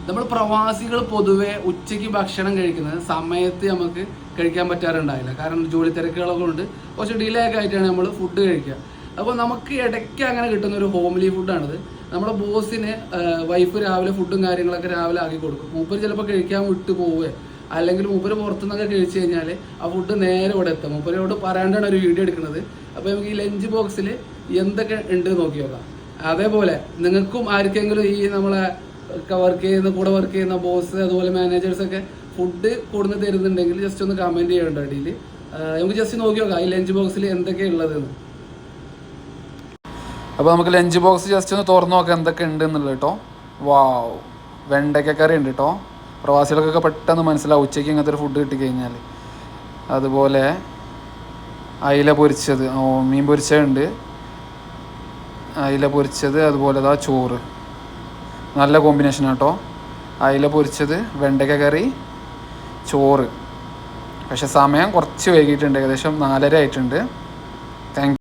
നമ്മൾ പ്രവാസികൾ പൊതുവെ ഉച്ചയ്ക്ക് ഭക്ഷണം കഴിക്കുന്നത് സമയത്ത് നമുക്ക് കഴിക്കാൻ പറ്റാറുണ്ടായില്ല. കാരണം ജോലി തിരക്കുകളൊക്കെ ഉണ്ട്, കുറച്ച് ഡിലേ ഒക്കെ ആയിട്ടാണ് നമ്മൾ ഫുഡ് കഴിക്കുക. അപ്പോൾ നമുക്ക് ഇടയ്ക്ക് അങ്ങനെ കിട്ടുന്ന ഒരു ഹോംലി ഫുഡാണിത്. നമ്മുടെ ബോസിന് വൈഫ് രാവിലെ ഫുഡും കാര്യങ്ങളൊക്കെ രാവിലെ ആക്കി കൊടുക്കും. മൂപ്പര് ചിലപ്പോൾ കഴിക്കാൻ വിട്ടു പോവുക, അല്ലെങ്കിൽ മൂപ്പര് പുറത്തുനിന്നൊക്കെ കഴിച്ചു കഴിഞ്ഞാൽ ആ ഫുഡ് നേരെ ഇവിടെ എത്തും. മൂപ്പരോട് പറയാണ്ടാണ് ഒരു വീഡിയോ എടുക്കുന്നത്. അപ്പോൾ നമുക്ക് ഈ ലഞ്ച് ബോക്സിൽ എന്തൊക്കെ ഉണ്ട് നോക്കി നോക്കാം. അതേപോലെ നിങ്ങൾക്കും ആർക്കെങ്കിലും ഈ നമ്മളെ കൂടെ വർക്ക് ചെയ്യുന്ന ബോസ് അതുപോലെ മാനേജേഴ്സൊക്കെ ഫുഡ് കൊടുന്ന് തരുന്നുണ്ടെങ്കിൽ ജസ്റ്റ് ഒന്ന് കമൻറ്റ് ചെയ്യണ്ട അടിയിൽ. നമുക്ക് ജസ്റ്റ് നോക്കി നോക്കാം ഈ ലഞ്ച് ബോക്സിൽ എന്തൊക്കെയാണ് ഉള്ളതെന്ന്. അപ്പോൾ നമുക്ക് ലഞ്ച് ബോക്സ് ജസ്റ്റ് ഒന്ന് തുറന്നു നോക്കാം എന്തൊക്കെ ഉണ്ട് എന്നുള്ളത് കേട്ടോ. വാവ്, വെണ്ടയ്ക്ക കറി ഉണ്ട് കേട്ടോ. പ്രവാസികൾക്കൊക്കെ പെട്ടെന്ന് മനസ്സിലാവും ഉച്ചയ്ക്ക് ഇങ്ങനത്തെ ഒരു ഫുഡ് കിട്ടിക്കഴിഞ്ഞാൽ. അതുപോലെ അയില പൊരിച്ചത്, മീൻ പൊരിച്ചതുണ്ട്, അയില പൊരിച്ചത്, അതുപോലെ അതാ ചോറ്. നല്ല കോമ്പിനേഷൻ കേട്ടോ. അയില പൊരിച്ചത്, വെണ്ടയ്ക്ക കറി, ചോറ്. പക്ഷെ സമയം കുറച്ച് വൈകിട്ടുണ്ട്, ഏകദേശം 4:30 ആയിട്ടുണ്ട്. താങ്ക്